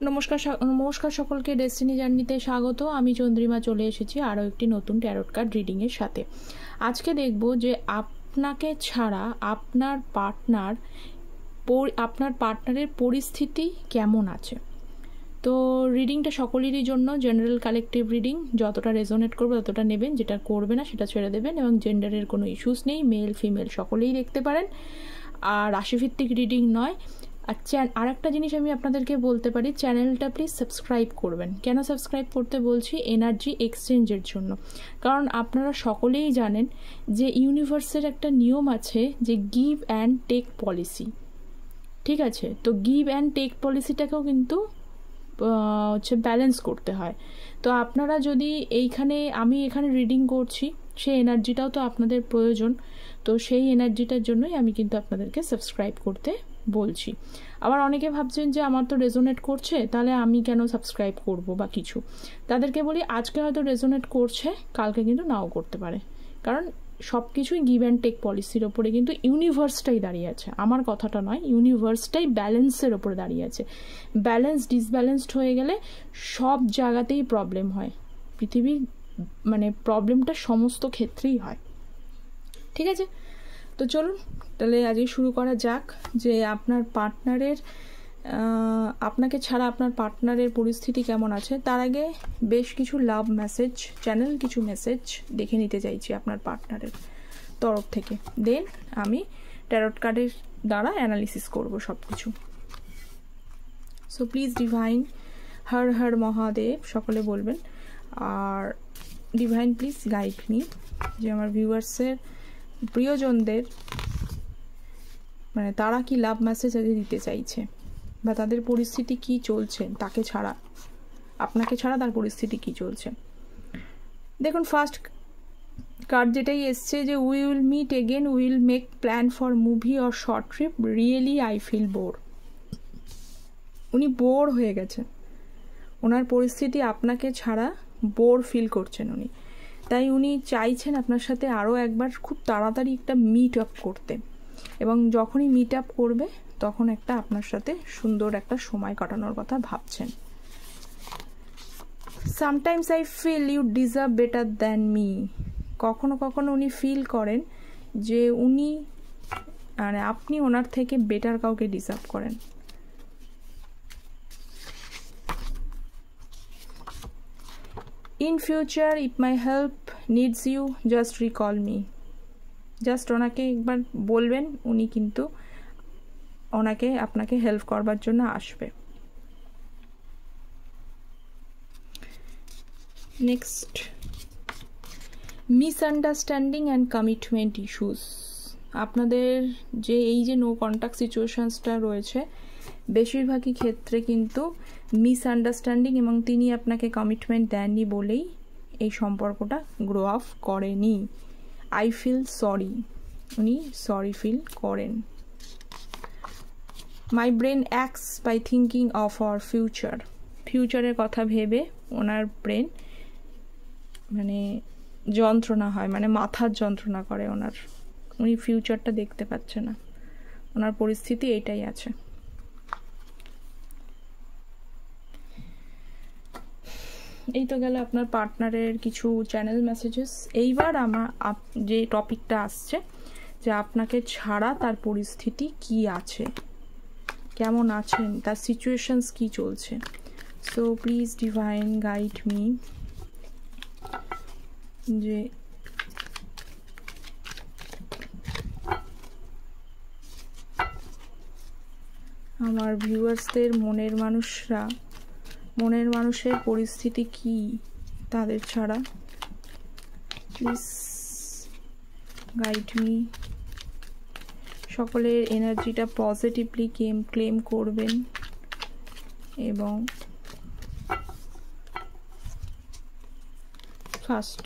নমস্কার সকলকে ডেস্টিনি জার্নিতে স্বাগত। আমি চন্দ্রিমা চলে এসেছি আরও একটি নতুন ট্যারট কার্ড রিডিংয়ের সাথে। আজকে দেখব যে আপনাকে ছাড়া আপনার পার্টনারের পরিস্থিতি কেমন আছে। তো রিডিংটা সকলেরই জন্য জেনারেল কালেকটিভ রিডিং, যতটা রেজোনেট করবে ততটা নেবেন, যেটা করবে না সেটা ছেড়ে দেবেন, এবং জেন্ডারের কোনো ইস্যুস নেই, মেল ফিমেল সকলেই দেখতে পারেন। আর রাশিভিত্তিক রিডিং নয়। আর একটা জিনিস আমি আপনাদেরকে বলতে পারি, চ্যানেলটা প্লিজ সাবস্ক্রাইব করবেন। কেন সাবস্ক্রাইব করতে বলছি? এনার্জি এক্সচেঞ্জের জন্য। কারণ আপনারা সকলেই জানেন যে ইউনিভার্সের একটা নিয়ম আছে যে গিভ অ্যান্ড টেক পলিসি, ঠিক আছে? তো গিভ অ্যান্ড টেক পলিসিটাকেও কিন্তু ব্যালেন্স করতে হয়। তো আপনারা যদি আমি এখানে রিডিং করছি, সেই এনার্জিটাও তো আপনাদের প্রয়োজন। তো সেই এনার্জিটার জন্যই আমি কিন্তু আপনাদেরকে সাবস্ক্রাইব করতে বলছি। আবার অনেকে ভাবছেন যে আমার তো রেজোনেট করছে, তাহলে আমি কেন সাবস্ক্রাইব করব বা কিছু। তাদেরকে বলি, আজকে হয়তো রেজোনেট করছে, কালকে কিন্তু নাও করতে পারে। কারণ সব কিছুই গিভ অ্যান্ড টেক পলিসির ওপরে কিন্তু ইউনিভার্সটাই দাঁড়িয়ে আছে, আমার কথাটা নয়। ইউনিভার্সটাই ব্যালেন্সের ওপরে দাঁড়িয়ে আছে। ব্যালেন্স ডিসব্যালেন্সড হয়ে গেলে সব জায়গাতেই প্রবলেম হয়। পৃথিবীর প্রবলেমটা সমস্ত ক্ষেত্রেই হয়, ঠিক আছে? তো চলুন তাহলে আজকে শুরু করা যাক যে আপনাকে ছাড়া আপনার পার্টনারের পরিস্থিতি কেমন আছে। তার আগে বেশ কিছু লাভ মেসেজ, কিছু মেসেজ দেখে নিতে চাইছি আপনার পার্টনারের তরফ থেকে। দেন আমি ট্যারট কার্ডের দ্বারা অ্যানালিসিস করব সব কিছু। So please divine, Har Har Mahadev সকলে বলবেন। আর ডিভাইন প্লিজ গাইড মি, যে আমার ভিউয়ার্সের প্রিয়জনদের তারা কি লাভ মেসেজ আজকে দিতে চাইছে, বা তাদের পরিস্থিতি কি চলছে, আপনাকে ছাড়া তার পরিস্থিতি কি চলছে। দেখুন, ফার্স্ট কার্ড যেটাই এসছে যে we will meet again, will make plan for movie or short trip, really I feel bore. উনি বোর হয়ে গেছেন, ওনার পরিস্থিতি আপনাকে ছাড়া বোর ফিল করছেন উনি। তাই উনি চাইছেন আপনার সাথে আরও একবার খুব তাড়াতাড়ি একটা মিট আপ করতে, এবং যখনই মিট আপ করবে তখন আপনার সাথে সুন্দর একটা সময় কাটানোর কথা ভাবছেন। Sometimes I feel you deserve better than me. কখনো কখনো উনি ফিল করেন যে আপনি ওনার থেকে বেটার কাউকে ডিজার্ভ করেন। In future if my help needs you just recall me. Just ওনাকে একবার বলবেন, উনি কিন্তু আপনাকে হেল্প করবার জন্য আসবে। Next, misunderstanding and commitment issues. আপনাদের এই যে নো কন্ট্যাক্ট সিচুয়েশনসটা রয়েছে, বেশিরভাগই ক্ষেত্রে কিন্তু মিসআন্ডারস্ট্যান্ডিং, এবং তিনি আপনাকে কমিটমেন্ট দেননি বলেই এই সম্পর্কটা গ্রো আপ করেনি। আই ফিল সরি, উনি সরি ফিল করেন। My brain acts by thinking of our ফিউচারের কথা ভেবে ওনার ব্রেন যন্ত্রণা হয়, মাথার যন্ত্রণা করে ওনার। উনি ফিউচারটা দেখতে পাচ্ছে না, ওনার পরিস্থিতি এইটাই আছে। এই তো গেল আপনার পার্টনারের কিছু চ্যানেল মেসেজেস। এইবার যে টপিকটা আসছে যে আপনাকে ছাড়া তার পরিস্থিতি কি আছে, কেমন আছেন, তার সিচুয়েশনস কি চলছে। So please divine guide me, যে আমার ভিউয়ার্সদের মনের মানুষের পরিস্থিতি কি তাদের ছাড়া। Please guide me. সকলের এনার্জিটা পজিটিভলি ক্লেম করবেন, এবং first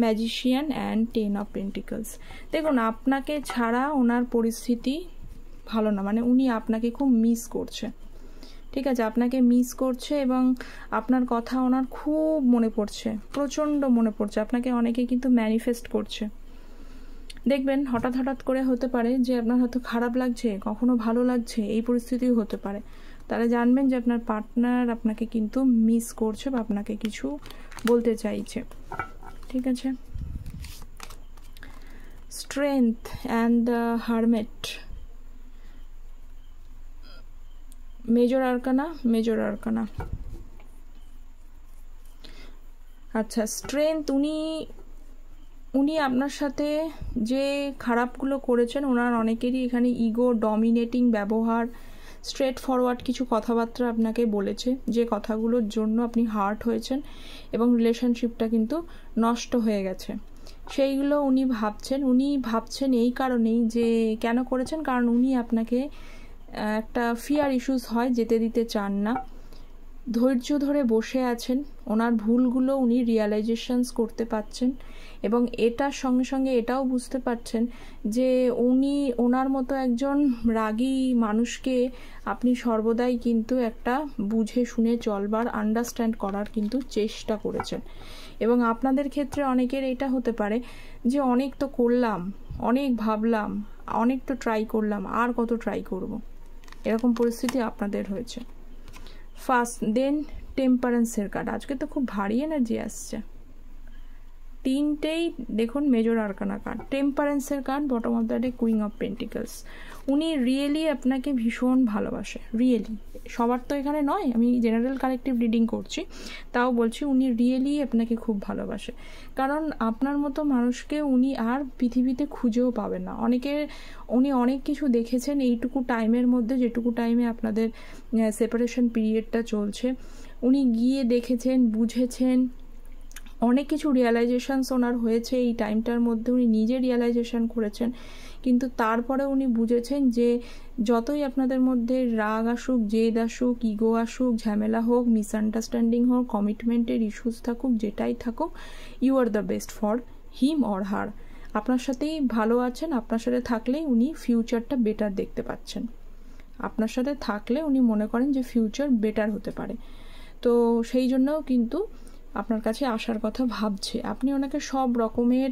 magician and 10 of pentacles. দেখুন, আপনাকে ছাড়া ওনার পরিস্থিতি ভালো না, উনি আপনাকে খুব মিস করছে, ঠিক আছে? আপনাকে মিস করছে, এবং আপনার কথা ওনার খুব মনে পড়ছে, প্রচণ্ড মনে পড়ছে। আপনাকে অনেকে কিন্তু ম্যানিফেস্ট করছে। দেখবেন হঠাৎ করে হতে পারে যে আপনার হয়তো খারাপ লাগছে, কখনো ভালো লাগছে, এই পরিস্থিতিও হতে পারে। তারা জানবেন যে আপনার পার্টনার আপনাকে কিন্তু মিস করছে বা আপনাকে কিছু বলতে চাইছে। ঠিক আছে, strength and the hermit, major arcana. আচ্ছা, স্ট্রেংথ, উনি আপনার সাথে যে খারাপগুলো করেছেন, ওনার অনেকেরই এখানে ইগো, ডমিনেটিং ব্যবহার, স্ট্রেট ফরওয়ার্ড কিছু কথাবার্তা আপনাকে বলেছে, যে কথাগুলোর জন্য আপনি হার্ট হয়েছেন এবং রিলেশনশিপটা কিন্তু নষ্ট হয়ে গেছে। সেইগুলো উনি ভাবছেন এই কারণেই যে কেন করেছেন, কারণ উনি আপনাকে একটা ফিয়ার ইস্যুস হয়, যেতে দিতে চান না, ধৈর্য ধরে বসে আছেন, ওনার ভুলগুলো উনি রিয়ালাইজেশনস করতে পারছেন এবং এটার সঙ্গে সঙ্গে এটাও বুঝতে পারছেন যে ওনার মতো একজন রাগী মানুষকে আপনি সর্বদাই কিন্তু একটা বুঝে শুনে চলবার, আন্ডারস্ট্যান্ড করার কিন্তু চেষ্টা করেছেন। এবং আপনাদের ক্ষেত্রে অনেকের এটা হতে পারে যে অনেক তো করলাম, অনেক ভাবলাম, অনেক তো ট্রাই করলাম, আর কত ট্রাই করব, এরকম পরিস্থিতি আপনাদের হয়েছে। ফার্স্ট, দেন টেম্পারেন্সের কার্ড। আজকে তো খুব ভারী এনার্জি আসছে, তিনটেই দেখুন মেজর আরকানা কার্ড। টেম্পারেন্সের card, bottom of the day queen of pentacles. উনি রিয়েলি আপনাকে ভীষণ ভালোবাসে, রিয়েলি। সবার তো এখানে নয়, আমি জেনারেল কালেকটিভ রিডিং করছি, তাও বলছি উনি রিয়েলি আপনাকে খুব ভালোবাসে, কারণ আপনার মতো মানুষকে উনি আর পৃথিবীতে খুঁজেও পাবেন না। উনি অনেক কিছু দেখেছেন এইটুকু টাইমের মধ্যে, যেটুকু টাইমে আপনাদের সেপারেশন পিরিয়ডটা চলছে, উনি গিয়ে দেখেছেন, বুঝেছেন, অনেক কিছু রিয়ালাইজেশনস ওনার হয়েছে এই টাইমটার মধ্যে, উনি নিজে রিয়ালাইজেশন করেছেন। কিন্তু তারপরে উনি বুঝেছেন যে যতই আপনাদের মধ্যে রাগ আসুক, জেদ আসুক, ইগো আসুক, ঝামেলা হোক, মিসআন্ডারস্ট্যান্ডিং হোক, কমিটমেন্টের ইস্যুস থাকুক, যেটাই থাকুক, you are the best for him or her. আপনার সাথেই ভালো আছেন, আপনার সাথে থাকলেই উনি ফিউচারটা বেটার দেখতে পাচ্ছেন। আপনার সাথে থাকলে উনি মনে করেন যে ফিউচার বেটার হতে পারে, তো সেই জন্যও কিন্তু আপনার কাছে আসার কথা ভাবছে। আপনি ওনাকে সব রকমের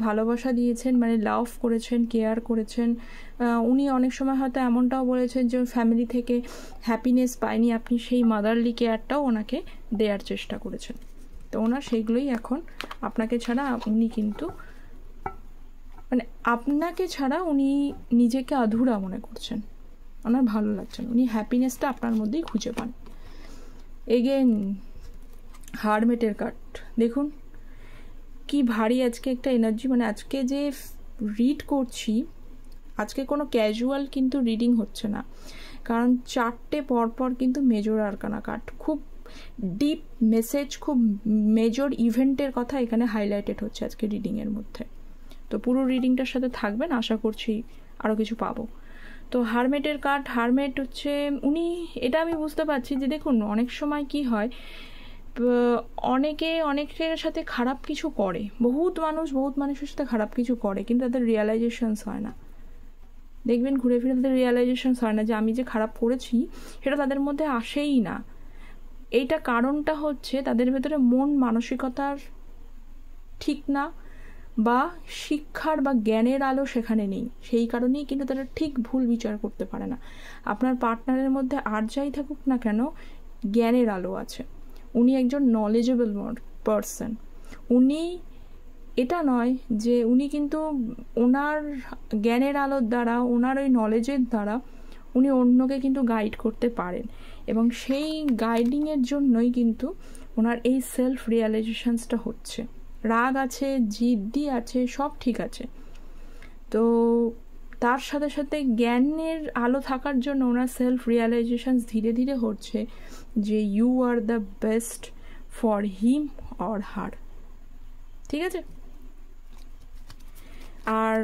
ভালোবাসা দিয়েছেন, মানে লাভ করেছেন, কেয়ার করেছেন। উনি অনেক সময় হয়তো এমনটাও বলেছেন যে ফ্যামিলি থেকে হ্যাপিনেস পায়নি, আপনি সেই মাদারলি কেয়ারটাও ওনাকে দেওয়ার চেষ্টা করেছেন। তো ওনার সেইগুলোই এখন আপনাকে ছাড়া উনি কিন্তু মানে আপনাকে ছাড়া উনি নিজেকে আধুরা মনে করছেন, ওনার ভালো লাগছে না, উনি হ্যাপিনেসটা আপনার মধ্যেই খুঁজে পান। এগেন হারমেটের কার্ড দেখুন কি ভারী আজকে একটা এনার্জি, মানে আজকে যে রিড করছি, আজকে কোনো ক্যাজুয়াল কিন্তু রিডিং হচ্ছে না, কারণ চারটে পরপর কিন্তু মেজর আরকানা কার্ড, খুব ডিপ মেসেজ, খুব মেজর ইভেন্টের কথা এখানে হাইলাইটেড হচ্ছে আজকে রিডিংয়ের মধ্যে। তো পুরো রিডিংটার সাথে থাকবেন, আশা করছি আরও কিছু পাবো। তো হারমেটের কার্ড, হারমেট হচ্ছে উনি, এটা আমি বুঝতে পারছি যে দেখুন অনেক সময় কি হয়, অনেকের সাথে খারাপ কিছু করে, বহুত মানুষের সাথে খারাপ কিছু করে, কিন্তু তাদের রিয়ালাইজেশনস হয় না। দেখবেন ঘুরে ফিরে তাদের রিয়ালাইজেশনস হয় না যে আমি যে খারাপ করেছি সেটা তাদের মধ্যে আসেই না। এইটা কারণটা হচ্ছে তাদের ভেতরে মন মানসিকতার ঠিক না, বা শিক্ষার বা জ্ঞানের আলো সেখানে নেই, সেই কারণেই কিন্তু তারা ঠিক ভুল বিচার করতে পারে না। আপনার পার্টনারের মধ্যে আর যাই থাকুক না কেন, জ্ঞানের আলো আছে, উনি একজন নলেজেবল পারসন। উনি এটা নয় যে উনি কিন্তু ওনার জ্ঞানের আলোর দ্বারা, ওনার ওই নলেজের দ্বারা উনি অন্যকে কিন্তু গাইড করতে পারেন, এবং সেই গাইডিংয়ের জন্যই কিন্তু ওনার এই সেলফ রিয়ালাইজেশনসটা হচ্ছে। রাগ আছে, জিদ্দি আছে, সব ঠিক আছে, তো তার সাথে সাথে জ্ঞানের আলো থাকার জন্য ওনার সেলফ রিয়ালাইজেশনস ধীরে ধীরে হচ্ছে যে you are the best for him or her. ঠিক আছে, আর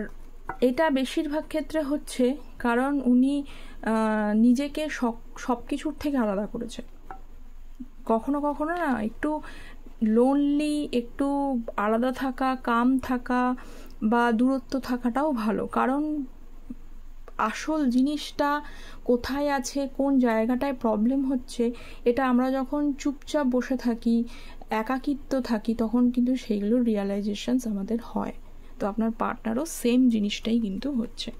এটা বেশিরভাগ ক্ষেত্রে হচ্ছে কারণ উনি নিজেকে সব কিছুর থেকে আলাদা করেছে। কখনো কখনো না একটু লোনলি, একটু আলাদা থাকা, কাম থাকা বা দূরত্ব থাকাটাও ভালো, কারণ আসল জিনিসটা কোথায় আছে, কোন জায়গাটায় প্রবলেম হচ্ছে, এটা আমরা যখন চুপচাপ বসে থাকি, একাকিত্ব থাকি, তখন কিন্তু সেইগুলোর রিয়ালাইজেশনস আমাদের হয়। তো আপনার পার্টনারও সেম জিনিসটাই কিন্তু হচ্ছে।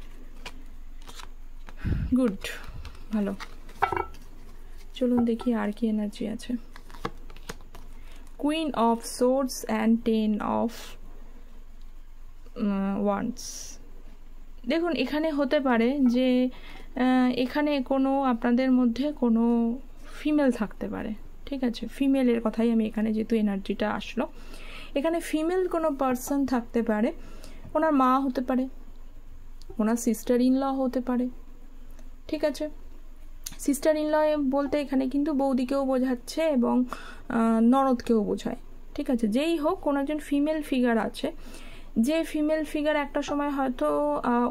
গুড, ভালো। চলুন দেখি আর কি এনার্জি আছে। Queen of swords and 10 of wands. দেখুন এখানে হতে পারে যে এখানে কোনো আপনাদের মধ্যে কোনো ফিমেল থাকতে পারে, ঠিক আছে? ফিমেলের কথাই আমি এখানে, যেহেতু এনার্জিটা আসলো, এখানে ফিমেল কোনো পার্সন থাকতে পারে। ওনার মা হতে পারে, ওনার সিস্টার ইন ল হতে পারে, ঠিক আছে? সিস্টার ইন ল বলতে এখানে কিন্তু বৌদিকেও বোঝাচ্ছে এবং ননদকেও বোঝায়, ঠিক আছে? যেই হোক, কোনো একজন ফিমেল ফিগার আছে, যে ফিমেল ফিগার একটা সময় হয়তো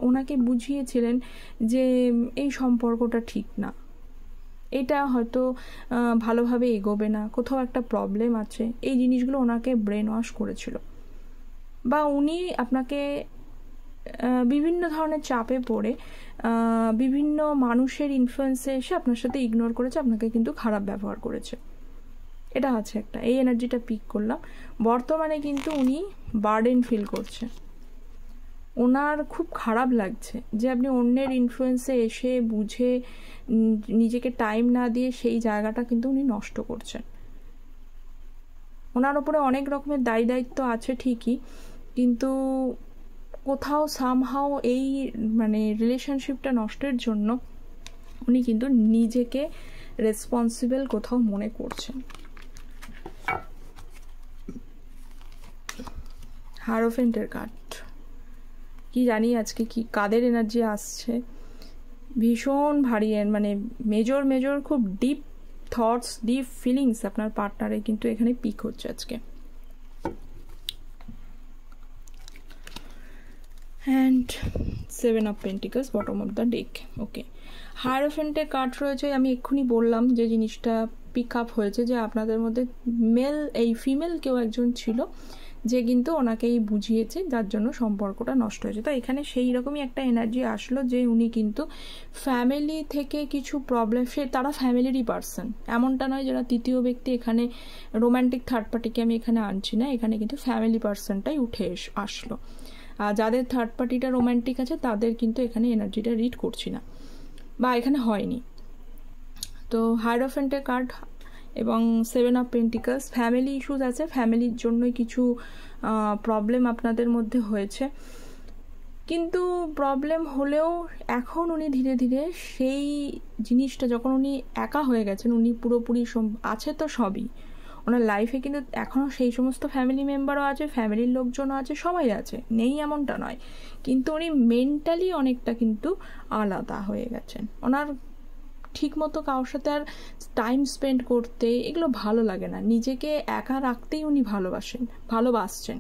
ওনাকে বুঝিয়েছিলেন যে এই সম্পর্কটা ঠিক না, এটা হয়তো ভালোভাবে এগোবে না, কোথাও একটা প্রবলেম আছে, এই জিনিসগুলো ওনাকে ব্রেন ওয়াশ করেছিল। বা উনি আপনাকে বিভিন্ন ধরনের চাপে পড়ে বিভিন্ন মানুষের ইনফ্লুয়েন্সে এসে আপনার সাথে ইগনোর করেছে, আপনাকে কিন্তু খারাপ ব্যবহার করেছে। এটা আছে একটা, এই এনার্জিটা পিক করলাম। বর্তমানে কিন্তু উনি বার্ডেন ফিল করছে, ওনার খুব খারাপ লাগছে যে আপনি অন্যের ইনফ্লুয়েন্সে এসে বুঝে নিজেকে টাইম না দিয়ে সেই জায়গাটা কিন্তু উনি নষ্ট করছেন। ওনার ওপরে অনেক রকমের দায়ী দায়িত্ব আছে ঠিকই, কিন্তু কোথাও সামহাও এই মানে রিলেশনশিপটা নষ্টের জন্য উনি কিন্তু নিজেকে রেসপন্সিবল কোথাও মনে করছেন। হারোফেন্টের কার্ড, কি জানি আজকে কি কাদের এনার্জি আসছে। ভীষণ ভারী, মানে মেজর খুব ডিপ থটস, ডিপ ফিলিংস আপনার পার্টনারে কিন্তু এখানে পিক হচ্ছে আজকে। And 7 of pentacles bottom of the deck. Okay, হায়ারোফেন্টের কার্ড রয়েছে। আমি এক্ষুনি বললাম যে জিনিসটা পিক আপ হয়েছে যে আপনাদের মধ্যে মেল এই ফিমেল কেউ একজন ছিল যে কিন্তু ওনাকেই বুঝিয়েছে, যার জন্য সম্পর্কটা নষ্ট হয়েছে। তো এখানে সেই রকমই একটা এনার্জি আসলো যে উনি কিন্তু ফ্যামিলি থেকে কিছু প্রবলেম, তারা ফ্যামিলিরই পার্সন, এমনটা নয় যারা তৃতীয় ব্যক্তি। এখানে রোম্যান্টিক থার্ড পার্টিকে আমি এখানে আনছি না, এখানে কিন্তু ফ্যামিলি পার্সনটাই উঠে আসলো। আর যাদের থার্ড পার্টিটা রোম্যান্টিক আছে তাদের কিন্তু এখানে এনার্জিটা রিড করছি না, বা এখানে হয়নি। তো হায়ারোফেন্টের কার্ড এবং 7 অফ পেন্টিকলস, ফ্যামিলি ইস্যুস আছে, ফ্যামিলির জন্যই কিছু প্রবলেম আপনাদের মধ্যে হয়েছে। কিন্তু প্রবলেম হলেও এখন উনি ধীরে ধীরে সেই জিনিসটা, যখন উনি একা হয়ে গেছেন, উনি পুরোপুরি আছে তো সবই ওনার লাইফে, কিন্তু এখনও সেই সমস্ত ফ্যামিলি মেম্বারও আছে, ফ্যামিলির লোকজনও আছে, সবাই আছে, নেই এমনটা নয়, কিন্তু উনি মেন্টালি অনেকটা কিন্তু আলাদা হয়ে গেছেন। ওনার ঠিক মতো কারোর সাথে আর টাইম স্পেন্ড করতে এগুলো ভালো লাগে না, নিজেকে একা রাখতেই উনি ভালোবাসছেন।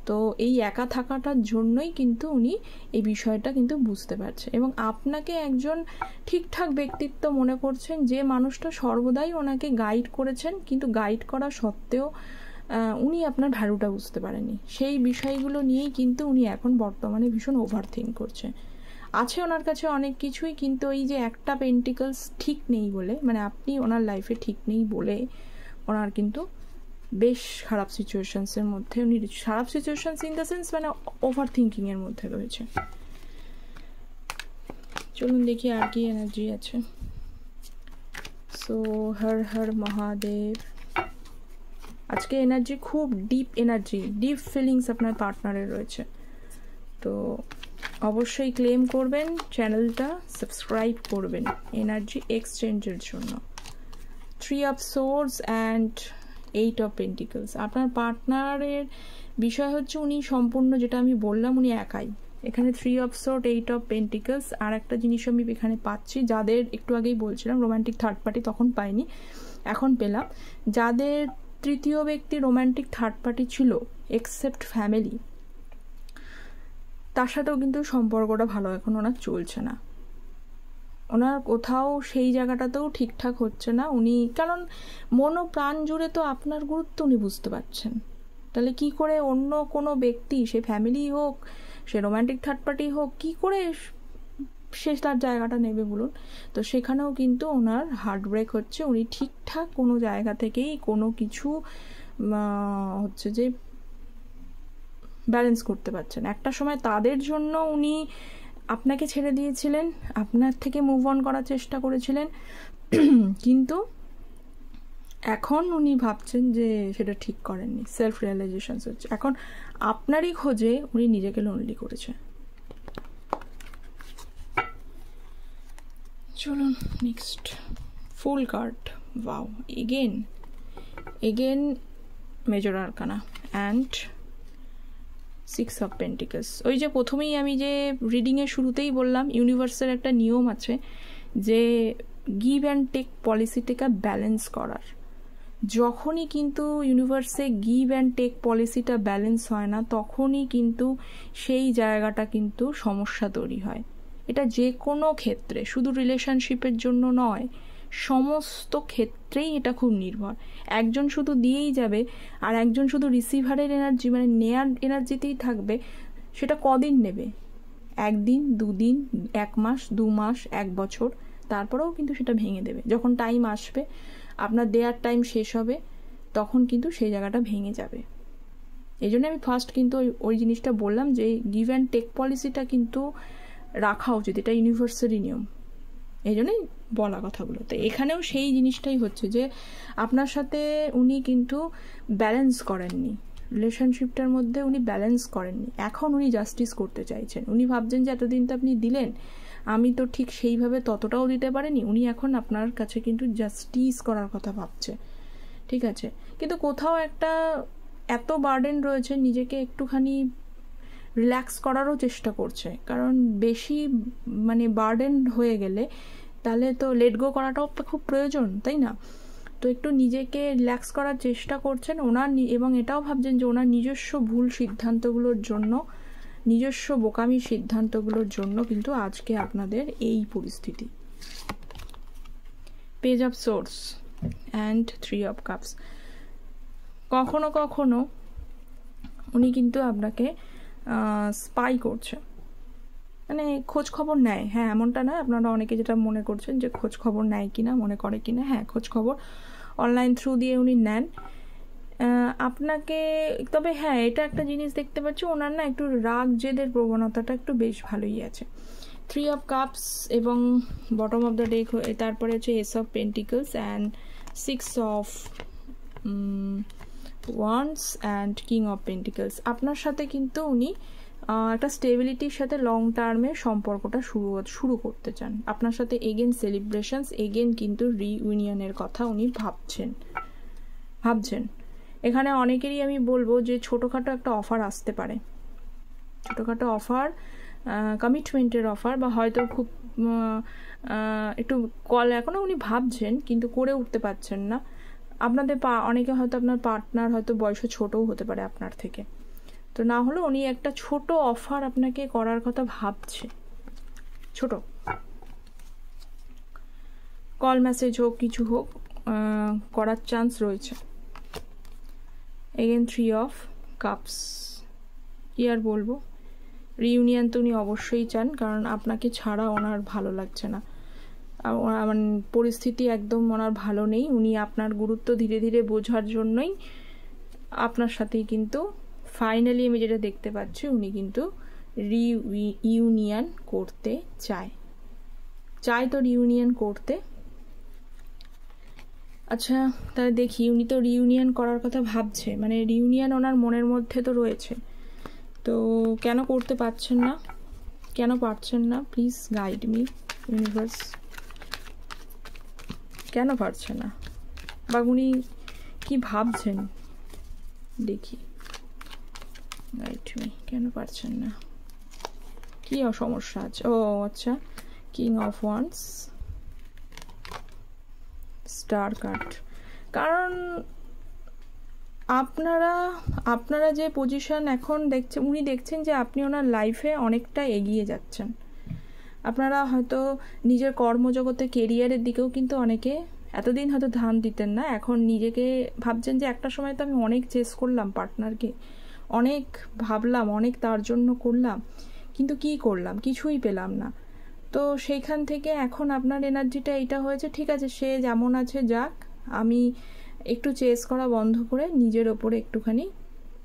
তো এই একা থাকাটার জন্যই কিন্তু উনি এই বিষয়টা কিন্তু বুঝতে পারছে, এবং আপনাকে একজন ঠিকঠাক ব্যক্তিত্ব মনে করছেন, যে মানুষটা সর্বদাই ওনাকে গাইড করেছেন, কিন্তু গাইড করা সত্ত্বেও উনি আপনার ভ্যালুটা বুঝতে পারেনি। সেই বিষয়গুলো নিয়েই কিন্তু উনি এখন বর্তমানে ভীষণ ওভারথিঙ্ক করছে। আছে ওনার কাছে অনেক কিছুই, কিন্তু ওই যে একটা পেন্টিকলস ঠিক নেই বলে, মানে আপনি ওনার লাইফে ঠিক নেই বলে ওনার কিন্তু বেশ খারাপ সিচুয়েশনসের মধ্যে, উনি খারাপ সিচুয়েশনস ইন দ্য সেন্স মানে ওভার থিঙ্কিংয়ের মধ্যে রয়েছে। চলুন দেখি আর কি এনার্জি আছে। সো হর হর মহাদেব। আজকে এনার্জি খুব ডিপ এনার্জি, ডিপ ফিলিংস আপনার পার্টনারের রয়েছে। তো অবশ্যই ক্লেম করবেন, চ্যানেলটা সাবস্ক্রাইব করবেন এনার্জি এক্সচেঞ্জের জন্য। 3 of swords and 8 of pentacles. আপনার পার্টনারের বিষয় হচ্ছে উনি সম্পূর্ণ, যেটা আমি বললাম, উনি একাই। এখানে 3 অফ সোর্ড, 8 অফ পেন্টিকলস। আর একটা জিনিস আমি এখানে পাচ্ছি, যাদের একটু আগেই বলছিলাম রোম্যান্টিক থার্ড পার্টি, তখন পাইনি, এখন পেলাম। যাদের তৃতীয় ব্যক্তি রোম্যান্টিক থার্ড পার্টি ছিল এক্সেপ্ট ফ্যামিলি, তার সাথেও কিন্তু সম্পর্কটা ভালো এখন ওনার চলছে না। ওনার কোথাও সেই জায়গাটাতেও ঠিকঠাক হচ্ছে না। উনি কারণ মন ও প্রাণ জুড়ে তো আপনার গুরুত্ব উনি বুঝতে পারছেন, তাহলে কি করে অন্য কোনো ব্যক্তি, সে ফ্যামিলি হোক, সে রোম্যান্টিক থার্ড পার্টি হোক, কি করে সে তার জায়গাটা নেবে বলুন? তো সেখানেও কিন্তু ওনার হার্ট ব্রেক হচ্ছে। উনি ঠিকঠাক কোনো জায়গা থেকেই কোনো কিছু হচ্ছে যে ব্যালেন্স করতে পারছেন। একটা সময় তাদের জন্য উনি আপনাকে ছেড়ে দিয়েছিলেন, আপনার থেকে মুভ অন করার চেষ্টা করেছিলেন, কিন্তু এখন উনি ভাবছেন যে সেটা ঠিক করেননি, সেলফ রিয়েলাইজেশন হচ্ছে। এখন আপনারই খোঁজে উনি নিজেকে লোনলি করেছে। চলুন next fool card. Wow, again major arcana and 6 of pentacles. ওই যে প্রথমেই আমি যে রিডিংয়ের শুরুতেই বললাম, ইউনিভার্সের একটা নিয়ম আছে যে গিভ অ্যান্ড টেক পলিসিটাকে ব্যালেন্স করার। যখনই কিন্তু ইউনিভার্সে গিভ অ্যান্ড টেক পলিসিটা ব্যালেন্স হয় না, তখনই কিন্তু সেই জায়গাটা কিন্তু সমস্যা তৈরি হয়। এটা যে কোনো ক্ষেত্রে, শুধু রিলেশনশিপের জন্য নয়, সমস্ত ক্ষেত্রেই এটা খুব নির্ভর। একজন শুধু দিয়েই যাবে আর একজন শুধু রিসিভারের এনার্জি মানে নেয়ার এনার্জিতেই থাকবে, সেটা কদিন নেবে? 1 দিন, 2 দিন, 1 মাস, 2 মাস, 1 বছর, তারপরেও কিন্তু সেটা ভেঙে দেবে। যখন টাইম আসবে, আপনার দেয়ার টাইম শেষ হবে, তখন কিন্তু সেই জায়গাটা ভেঙে যাবে। এই জন্য আমি ফার্স্ট কিন্তু ওই জিনিসটা বললাম যে গিভ অ্যান্ড টেক পলিসিটা কিন্তু রাখা উচিত, এটা ইউনিভার্সারি নিয়ম, এই জন্যই বলা কথাগুলো। তো এখানেও সেই জিনিসটাই হচ্ছে যে আপনার সাথে উনি কিন্তু ব্যালেন্স করেননি, রিলেশনশিপটার মধ্যে উনি ব্যালেন্স করেননি। এখন উনি জাস্টিস করতে চাইছেন। উনি ভাবছেন যে এতদিন তো আপনি দিলেন, আমি তো ঠিক সেইভাবে ততটাও দিতে পারিনি। উনি এখন আপনার কাছে কিন্তু জাস্টিস করার কথা ভাবছে, ঠিক আছে? কিন্তু কোথাও একটা এত বার্ডেন রয়েছে, নিজেকে একটুখানি রিল্যাক্স করারও চেষ্টা করছে। কারণ বেশি মানে বার্ডেন হয়ে গেলে তাহলে তো লেট গো করাটাও খুব প্রয়োজন, তাই না? তো একটু নিজেকে রিল্যাক্স করার চেষ্টা করছেন ওনার, এবং এটাও ভাবছেন যে ওনার নিজস্ব ভুল সিদ্ধান্তগুলোর জন্য, নিজস্ব বোকামি সিদ্ধান্তগুলোর জন্য কিন্তু আজকে আপনাদের এই পরিস্থিতি। Page of swords and 3 of cups. কখনো কখনো উনি কিন্তু আপনাকে স্পাই করছে, মানে খোঁজ খবর নেয়। হ্যাঁ, এমনটা নয়, আপনারা অনেকে যেটা মনে করছেন যে খোঁজ খবর নেয় কিনা, মনে করে কিনা, হ্যাঁ খোঁজ খবর অনলাইন থ্রু দিয়ে উনি নেন আপনাকে। তবে হ্যাঁ, এটা একটা জিনিস দেখতে পাচ্ছি, ওনার না একটু রাগ জেদের প্রবণতাটা একটু বেশ ভালোই আছে। 3 অফ কাপস এবং বটম অফ দ্য ডেক, তারপরে হচ্ছে S of pentacles and 6 of wands and king of pentacles. আপনার সাথে কিন্তু উনি একটা স্টেবিলিটির সাথে লং টার্মের সম্পর্কটা শুরু করতে চান। আপনার সাথে এগেন সেলিব্রেশনস, এগেন কিন্তু রিইউনিয়নের কথা উনি ভাবছেন। এখানে অনেকেরই আমি বলবো যে ছোটোখাটো একটা অফার আসতে পারে, ছোটোখাটো অফার, কমিটমেন্টের অফার, বা হয়তো খুব একটু কল এখনও উনি ভাবছেন কিন্তু করে উঠতে পারছেন না। আপনাদের অনেকে হয়তো আপনার পার্টনার হয়তো বয়সে ছোটও হতে পারে আপনার থেকে, তো না হলে উনি একটা ছোট অফার আপনাকে করার কথা ভাবছে, ছোট কল মেসেজ হোক, কিছু হোক, করার চান্স রয়েছে। Again 3 of cups. কি আর বলবো, রিইউনিয়ন তো উনি অবশ্যই চান, কারণ আপনাকে ছাড়া ওনার ভালো লাগছে না, মানে পরিস্থিতি একদম ওনার ভালো নেই। উনি আপনার গুরুত্ব ধীরে ধীরে বোঝার জন্যই আপনার সাথেই কিন্তু ফাইনালি আমি যেটা দেখতে পাচ্ছি, উনি কিন্তু রিইউনিয়ন করতে চায় তো রিইউনিয়ন করতে। আচ্ছা, তাহলে দেখি, উনি তো রিইউনিয়ন করার কথা ভাবছে, মানে রিইউনিয়ন ওনার মনের মধ্যে তো রয়েছে, তো কেন করতে পারছেন না, কেন পারছেন না? প্লিজ গাইড মি ইউনিভার্স, কেন পারছে না, বা উনি কি ভাবছেন দেখি, গাইড মি, কেন পারছেন না, কি সমস্যা আছে? ও আচ্ছা, king of wands, star card. কারণ আপনারা যে পজিশন এখন দেখছেন, উনি দেখছেন যে আপনি ওনার লাইফে অনেকটা এগিয়ে যাচ্ছেন। আপনারা হয়তো নিজের কর্মজগতে কেরিয়ারের দিকেও কিন্তু অনেকে এতদিন হয়তো ধ্যান দিতেন না, এখন নিজেকে ভাবছেন যে একটা সময় তো আমি অনেক চেস করলাম পার্টনারকে, অনেক ভাবলাম, অনেক তার জন্য করলাম, কিন্তু কি করলাম, কিছুই পেলাম না। তো সেইখান থেকে এখন আপনার এনার্জিটা এটা হয়েছে, ঠিক আছে সে যেমন আছে যাক, আমি একটু চেস করা বন্ধ করে নিজের ওপরে একটুখানি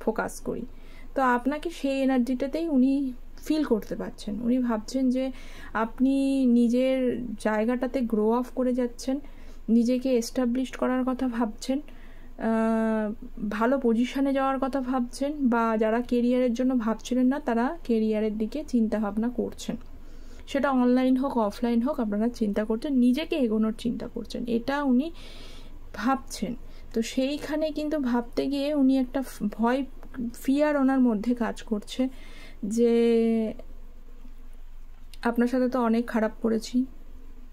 ফোকাস করি। তো আপনাকে সেই এনার্জিটাতেই উনি ফিল করতে পারছেন। উনি ভাবছেন যে আপনি নিজের জায়গাটাতে গ্রো আপ করে যাচ্ছেন, নিজেকে এস্টাবলিশড করার কথা ভাবছেন, ভালো পজিশনে যাওয়ার কথা ভাবছেন, বা যারা কেরিয়ারের জন্য ভাবছিলেন না তারা কেরিয়ারের দিকে চিন্তা ভাবনা করছেন। সেটা অনলাইন হোক অফলাইন হোক, আপনারা চিন্তা করছেন, নিজেকে এগোনোর চিন্তা করছেন, এটা উনি ভাবছেন। তো সেইখানে কিন্তু ভাবতে গিয়ে উনি একটা ভয়, ফিয়ার ওনার মধ্যে কাজ করছে যে আপনার সাথে তো অনেক খারাপ করেছি,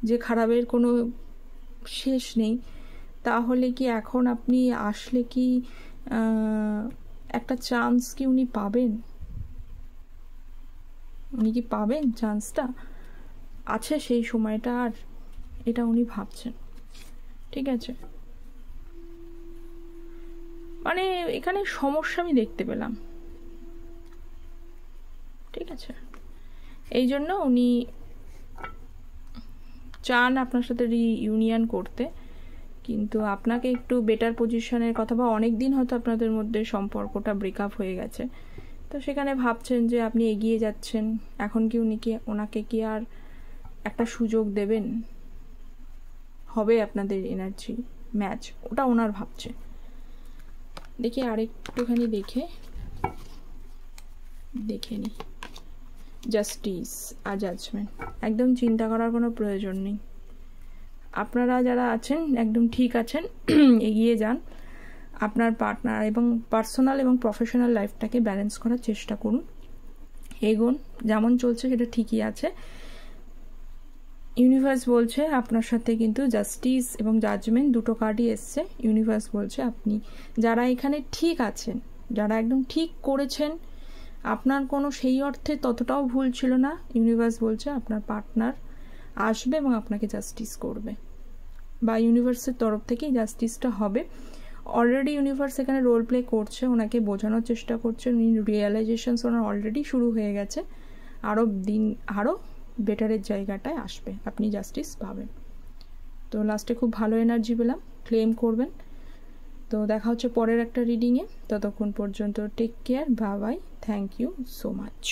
যে খারাপের কোনো শেষ নেই, তাহলে কি এখন আপনি আসলে কি একটা চান্স কি উনি পাবেন? উনি কি পাবেন চান্সটা? আছে সেই সময়টা? আর এটা উনি ভাবছেন, ঠিক আছে? মানে এখানে সমস্যা আমি দেখতে পেলাম, ঠিক আছে? এই জন্য উনি চান আপনার সাথে রিইউনিয়ন করতে, কিন্তু আপনাকে একটু বেটার পজিশনের কথা, বা অনেক দিন হয়তো আপনাদের মধ্যে সম্পর্কটা ব্রেকআপ হয়ে গেছে, তো সেখানে ভাবছেন যে আপনি এগিয়ে যাচ্ছেন, এখন কি ওনাকে কি আর একটা সুযোগ দেবেন? হবে আপনাদের এনার্জি ম্যাচ, ওটা ওনার ভাবছে। দেখি আরেকটুখানি দেখে নি। জাস্টিস আর জাজমেন্ট, একদম চিন্তা করার কোনো প্রয়োজন নেই। আপনারা যারা আছেন একদম ঠিক আছেন, এগিয়ে যান। আপনার পার্টনার এবং পার্সোনাল এবং প্রফেশনাল লাইফটাকে ব্যালেন্স করার চেষ্টা করুন, এগোন। যেমন চলছে সেটা ঠিকই আছে। ইউনিভার্স বলছে আপনার সাথে কিন্তু জাস্টিস এবং জাজমেন্ট দুটো কার্ডই এসছে। ইউনিভার্স বলছে আপনি যারা এখানে ঠিক আছেন, যারা একদম ঠিক করেছেন, আপনার কোনো সেই অর্থে ততটাও ভুল ছিল না, ইউনিভার্স বলছে আপনার পার্টনার আসবে এবং আপনাকে জাস্টিস করবে, বা ইউনিভার্সের তরফ থেকেই জাস্টিসটা হবে। অলরেডি ইউনিভার্স এখানে রোল প্লে করছে, ওনাকে বোঝানোর চেষ্টা করছে, রিয়েলাইজেশনস ওনার অলরেডি শুরু হয়ে গেছে, আরও বেটারের জায়গাটায় আসবে, আপনি জাস্টিস পাবেন। তো লাস্টে খুব ভালো এনার্জি পেলাম, ক্লেম করবেন। তো দেখা হচ্ছে পরের একটা রিডিংয়ে, ততক্ষণ পর্যন্ত take care, bye bye, thank you so much.